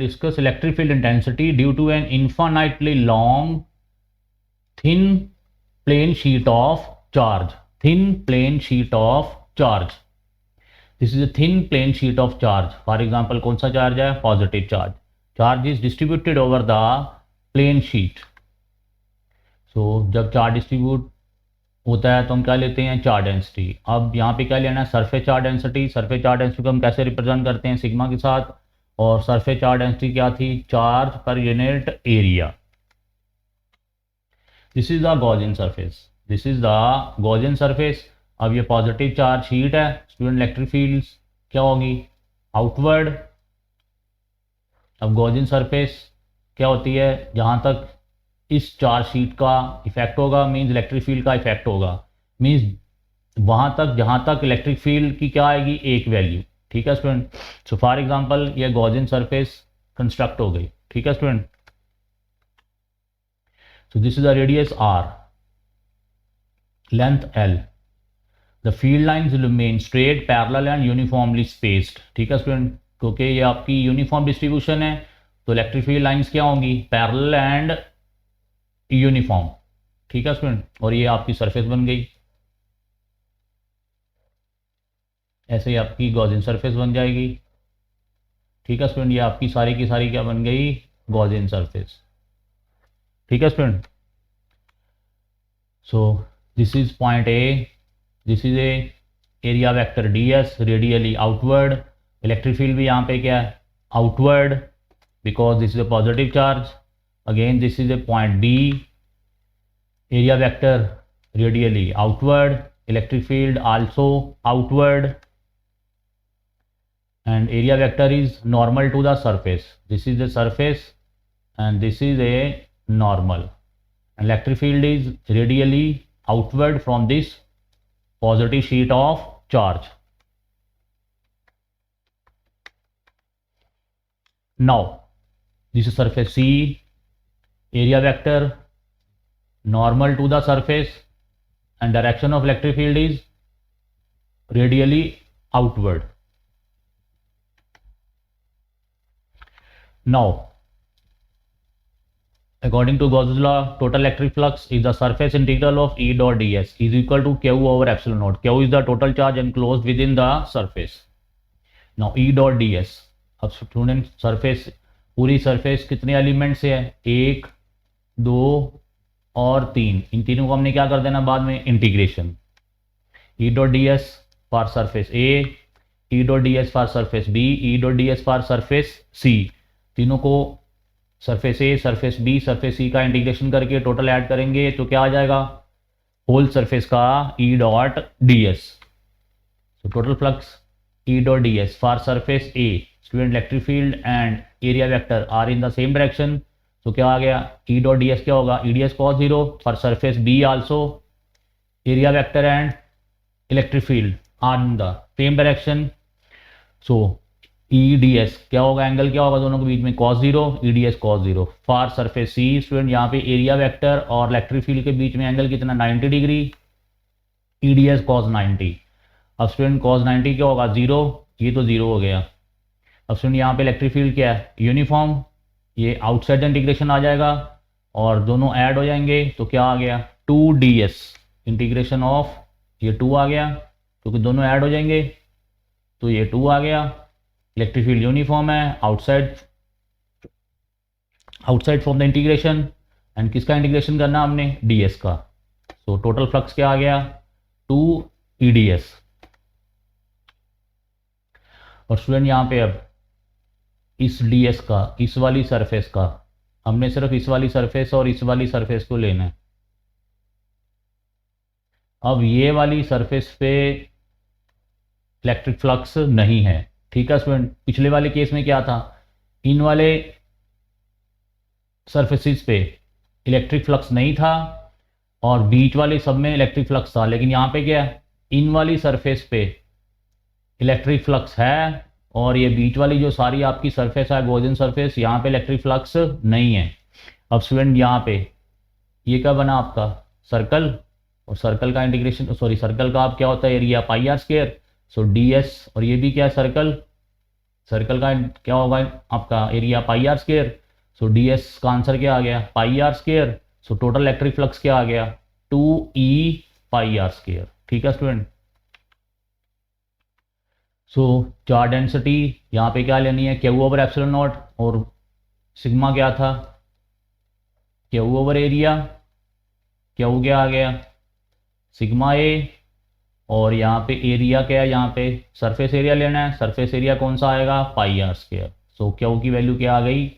discuss electric field intensity due to an infinitely long thin plane sheet of charge. Thin plane sheet of charge. This is a thin plane sheet of charge. For example, कौन सा charge है? Positive charge. Charge is distributed over the plane sheet. So जब charge distribute होता है तो हम क्या लेते हैं? Charge density. अब यहाँ पे क्या लेना है? Surface charge density. Surface charge density को हम कैसे रिप्रेजेंट करते हैं? सिग्मा के साथ. और सरफेस चार्ज डेंसिटी क्या थी? Charge per unit area. This is the Gaussian surface. This is the Gaussian surface. अब ये पॉजिटिव चार्ज शीट है. स्टूडेंट इलेक्ट्रिक फील्ड क्या होगी? आउटवर्ड. अब गॉसियन सरफेस क्या होती है? जहाँ तक इस चार्ज शीट का इफेक्ट होगा मीन्स इलेक्ट्रिक फील्ड का इफेक्ट होगा. मीन्स वहाँ तक जहाँ तक इलेक्ट्रिक फील्ड की क्या आएगी? एक वैल्यू. ठीक है स्टूडेंट. सो फॉर एग्जांपल ये गॉसियन सरफेस कंस्ट्रक्ट हो गई. ठीक है student. So this is the radius r, length l. The field lines remain straight, parallel and uniformly spaced. ठीक है स्टूडेंट. क्योंकि ये आपकी यूनिफॉर्म डिस्ट्रीब्यूशन है तो इलेक्ट्रिक फील्ड लाइन्स क्या होंगी? Parallel and uniform. ठीक है स्टूडेंट. और ये आपकी सरफेस बन गई. ऐसे ही आपकी गॉसियन सरफेस बन जाएगी. ठीक है स्टूडेंट. ये आपकी सारी की सारी क्या बन गई? Gaussian surface. ठीक है student. So this is point A. This is A area vector ds radially outward. Electric field भी यहाँ पे क्या है? Outward, because this is a positive charge. Again this is a point B. Area vector radially outward. Electric field also outward. And area vector is normal to the surface. This is the surface and this is a normal. Electric field is radially outward from this positive sheet of charge. Now this is surface C. Area vector normal to the surface and direction of electric field is radially outward. Now according to Gauss's law, total electric flux is the surface integral of E dot ds is equal to Q over epsilon naught. Q is the total charge enclosed within the surface. Now E dot ds. अब student surface, पूरी surface कितने element से है? 1, 2 और 3. इन तीनों को हमने क्या कर देना बाद में? Integration. E dot D S for surface A, E dot D S for surface B, E dot D S for surface C. तीनों को surface A, surface B, surface C का इंटीग्रेशन करके टोटल ऐड करेंगे तो क्या आ जाएगा? Whole surface का ई डॉट डी एस. तो total flux E dot D S for surface A. Student electric field and area vector are in the same direction. तो क्या आ गया? ई डॉट डी एस क्या होगा? E D S cos 0 for surface B also. Area vector and electric field are in the same direction. So E D S क्या होगा? Angle क्या होगा दोनों के बीच में? Cos 0. E D S cos 0 for surface C. Student यहाँ पे एरिया वेक्टर और इलेक्ट्रिक फील्ड के बीच में एंगल कितना? 90 degree. E D S cos 90. अब स्टूडेंट कॉस 90 क्या होगा? 0. ये तो 0 हो गया. अब स्टूडेंट यहाँ पे इलेक्ट्रिक फील्ड क्या है? यूनिफॉर्म. ये आउटसाइड इंटीग्रेशन आ जाएगा और दोनों ऐड हो जाएंगे तो क्या आ गया? 2ds इंटीग्रेशन ऑफ ये 2 आ गया क्योंकि दोनों ऐड हो जाएंगे तो ये 2 आ गया. इलेक्ट्रिक फील्ड यूनिफॉर्म है outside from the integration. And किसका इंटीग्रेशन करना हमने? ds का. सो टोटल फ्लक्स क्या आ गया? 2 EDS. और स्टूडेंट यहाँ पे अब इस ds का, इस वाली सरफेस का, हमने सिर्फ इस वाली सरफेस और इस वाली सरफेस को लेना है. अब ये वाली सरफेस पे इलेक्ट्रिक फ्लक्स नहीं है. ठीक है स्टूडेंट. पिछले वाले केस में क्या था? इन वाले सरफेसिस पे इलेक्ट्रिक फ्लक्स नहीं था और बीच वाले सब में इलेक्ट्रिक फ्लक्स था. लेकिन यहाँ पे क्या है? इन वाली सरफेस पे इलेक्ट्रिक फ्लक्स है और ये बीच वाली जो सारी आपकी सरफेस है गॉसियन सरफेस, यहाँ पे इलेक्ट्रिक फ्लक्स नहीं है. अब स्टूडेंट यहाँ पे ये क्या बना आपका? सर्कल. और सर्कल का इंटीग्रेशन, सॉरी सर्कल का आप क्या होता है? Area pi are square. So ds और ये भी क्या है? सर्कल. सर्कल का क्या होगा आपका area pi are square. So D S का आंसर क्या आ गया pi are square. So total electric flux क्या आ गया 2E पाई आर स्क्वायर। ठीक है स्टूडेंट। सो चार्ज डेंसिटी यहाँ पे क्या लेनी है क्यू ओवर एप्सिलॉन नॉट, और सिग्मा क्या था क्यू ओवर एरिया, क्यू क्या आ गया सिग्मा ए, और यहाँ पे एरिया क्या है यहाँ पे सरफेस एरिया लेना है, सरफेस एरिया कौन सा आएगा pi are square. So Q की वैल्यू क्या आ गई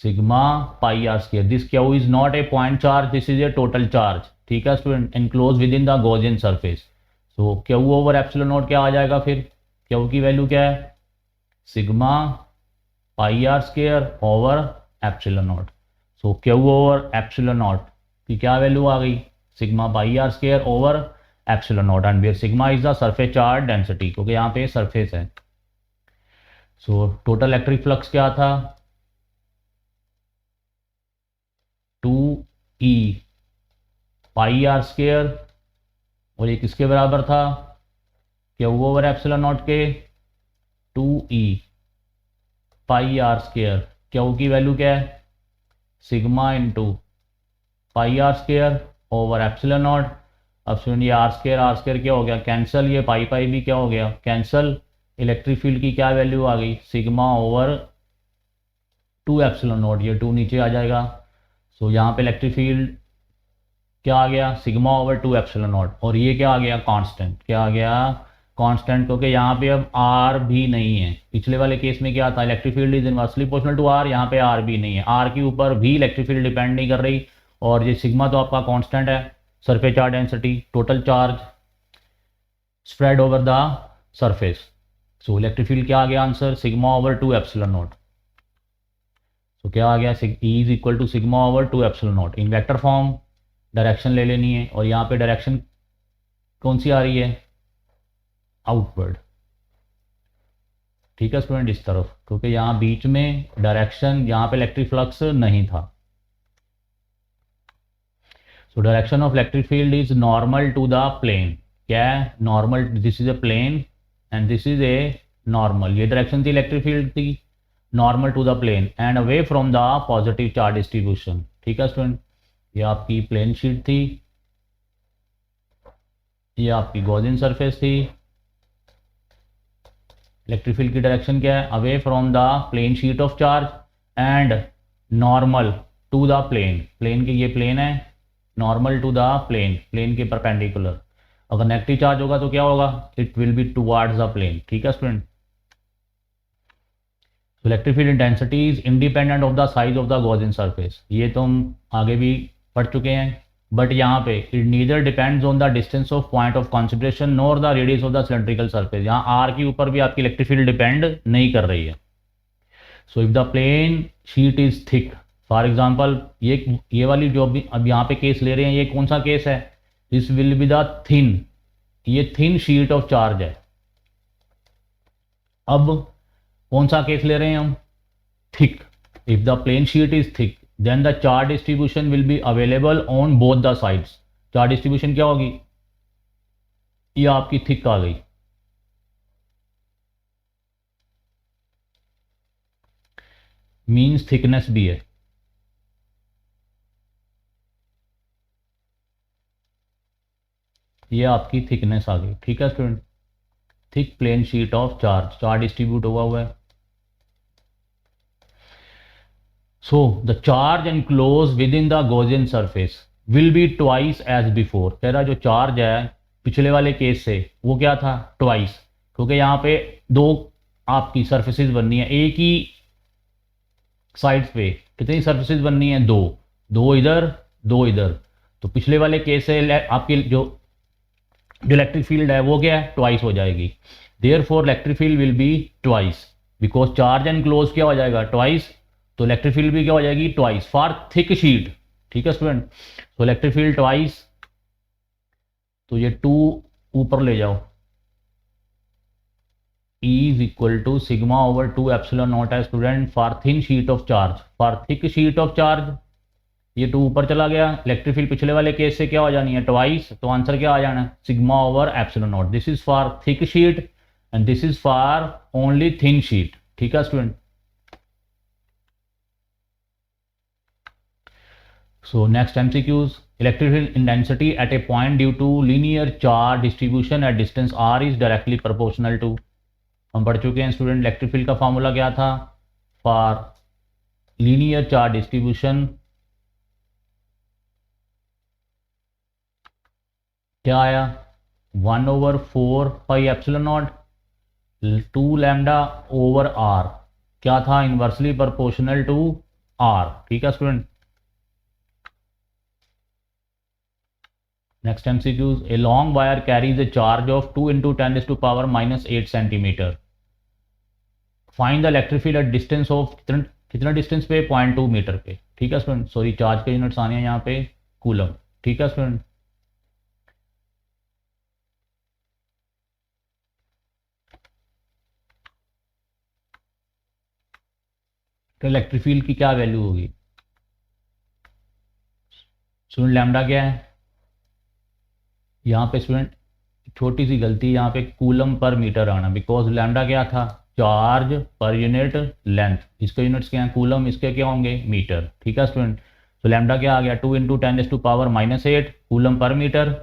sigma pi are square. This Q is not a point charge, this is a total charge. ठीक है student, enclose within the Gaussian surface. So Q over epsilon naught क्या आ जाएगा फिर, क्यू की वैल्यू क्या है sigma pi are square over epsilon naught. So Q over epsilon naught की क्या वैल्यू आ गई sigma pi are square over epsilon naught, and where sigma is the surface charge density, क्योंकि यहाँ पे सरफेस है। सो टोटल इलेक्ट्रिक फ्लक्स क्या था 2E पाई आर स्क्वायर, और ये किसके बराबर था क्यू ओवर एप्सिलॉन नॉट के 2E pi are square. Q की वैल्यू क्या है sigma into pi are square over epsilon naught. अब सुनिए आर स्क्वायर क्या हो गया कैंसल, ये पाई पाई भी क्या हो गया कैंसल। इलेक्ट्रिक फील्ड की क्या वैल्यू आ गई सिग्मा ओवर 2 एप्सिलॉन नॉट, ये 2 नीचे आ जाएगा। सो यहाँ पे इलेक्ट्रिक फील्ड क्या आ गया सिग्मा ओवर 2 एप्सिलॉन नॉट, और ये क्या आ गया कांस्टेंट, क्या आ गया कांस्टेंट, क्योंकि यहाँ पे अब आर भी नहीं है। पिछले वाले केस में क्या था electric field is inversely proportional to R, यहाँ पे आर भी नहीं है, आर के ऊपर भी इलेक्ट्रिक फील्ड डिपेंड नहीं कर रही, और ये सिग्मा तो आपका कांस्टेंट है surface charge density total charge spread over the surface. So electric field क्या आ गया answer sigma over 2 epsilon naught. तो क्या आ गया E is equal to sigma over 2 epsilon naught. In vector form direction ले लेनी है, और यहाँ पे डायरेक्शन कौन सी आ रही है आउटवर्ड। ठीक है स्टूडेंट इस तरफ, क्योंकि यहाँ बीच में डायरेक्शन यहाँ पे इलेक्ट्रिक फ्लक्स नहीं था। So direction of electric field is normal to the plane, क्या है normal, this is a plane and this is a normal, ये डायरेक्शन थी इलेक्ट्रिक फील्ड की normal to the plane and away from the positive charge distribution. ठीक है student, ये आपकी plane sheet थी, ये आपकी गॉसियन सरफेस थी, इलेक्ट्रिक फील्ड की डायरेक्शन क्या है away from the plane sheet of charge and normal to the plane, plane के ये प्लेन है normal to the plane, plane के परपेंडिकुलर। अगर नेगेटिव चार्ज होगा तो क्या होगा it will be towards the plane. ठीक है student, electric field intensity is independent of the size of the Gaussian surface, ये तो हम आगे भी पढ़ चुके हैं, बट यहाँ पे it neither depends on the distance of point of concentration nor the radius of the cylindrical surface, यहाँ आर के ऊपर भी आपकी इलेक्ट्रिक फील्ड डिपेंड नहीं कर रही है। So if the plane sheet is thick, for example ये वाली जो अब यहाँ पे केस ले रहे हैं ये कौन सा केस है, this will be the thin, ये थिन शीट ऑफ चार्ज है। अब कौन सा केस ले रहे हैं हम thick, if the plane sheet is thick then the charge distribution will be available on both the sides. Charge distribution क्या होगी, ये आपकी थिक आ गई, मीन्स थिकनेस भी है, ये आपकी थिकनेस आ गई। ठीक है student, thick plane sheet of charge, charge distribute हुआ है। So the charge enclosed within the Gaussian surface will be twice as before। कह रहा जो चार्ज है पिछले वाले केस से वो क्या था ट्वाइस, क्योंकि यहाँ पे दो आपकी सर्फेसिस बननी है, एक ही साइड पे कितनी सर्फेसिस बननी है दो, दो इधर दो इधर। तो पिछले वाले केस से आपकी जो इलेक्ट्रिक फील्ड है वो क्या है ट्वाइस हो जाएगी, therefore electric field will be twice because charge enclose क्या हो जाएगा ट्वाइस, तो इलेक्ट्रिक फील्ड भी क्या हो जाएगी ट्वाइस फॉर थिक शीट। ठीक है स्टूडेंट, तो इलेक्ट्रिक फील्ड ट्वाइस, तो ये 2 ऊपर ले जाओ, E is equal to sigma over 2 epsilon naught है student for thin sheet of charge, for thick sheet of charge ये 2 ऊपर चला गया, इलेक्ट्रिक फील्ड पिछले वाले केस से क्या हो जानी है ट्वाइस, तो आंसर क्या आ जाना है sigma over epsilon not. This is for thick sheet and this is for only thin sheet, ठीक है student. So next MCQs, electrical intensity at a point due to linear charge distribution at distance r is directly proportional to, हम पढ़ चुके हैं student electric field का formula क्या था for linear charge distribution, क्या आया 1/4πε0 2 लैम्डा ओवर आर, क्या था इन्वर्सली प्रोपोर्शनल टू आर, ठीक है student. Next MCQs, a long wire carries a charge of 2 into 10 to power minus 8 centimeter. Find the electric field at distance of कितना distance पे 0.2 metre पे, ठीक है student. Sorry charge के units आने हैं यहाँ पे कूलम, ठीक है स्टूडेंट। तो इलेक्ट्रिक फील्ड की क्या वैल्यू होगी स्टूडेंट, लैम्डा क्या है यहाँ पे स्टूडेंट, छोटी सी गलती यहाँ पे कूलम पर मीटर आना, बिकॉज लैम्डा क्या था चार्ज पर यूनिट लेंथ, इसके यूनिट्स क्या हैं कूलम, इसके क्या होंगे मीटर, ठीक है स्टूडेंट। तो लैम्डा क्या आ गया 2 into 10 to power -8 coulomb per metre,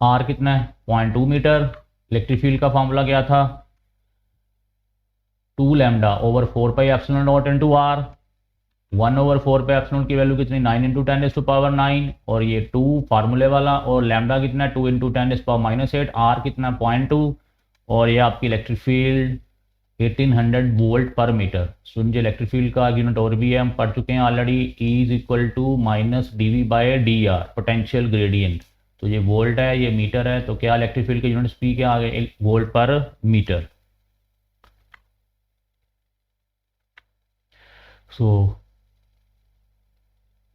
R कितना है 0.2 मीटर। इलेक्ट्रिक फील्ड का फॉर्मूला क्या था 2 लैम्डा ओवर 4πε0 इंटू आर, 1/4πε की वैल्यू कितनी 9 into 10 to power 9 और ये 2 फार्मूले वाला, और लैम्डा कितना है 2 into 10 to power -8, आर कितना 0.2 और ये आपकी electric field 1800 volt per metre. सुन, इलेक्ट्रिक फील्ड का यूनिट और भी है, हम पढ़ चुके हैं ऑलरेडी, E इज इक्वल टू -dV/dr पोटेंशियल ग्रेडियंट। तो ये वोल्ट है, ये मीटर है, तो क्या इलेक्ट्रिक फील्ड के यूनिट्स पी क्या आ गए volt per metre. So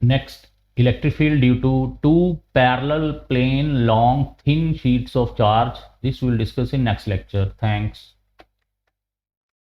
next, electric field due to two parallel plane long thin sheets of charge. This we will discuss in next lecture. Thanks.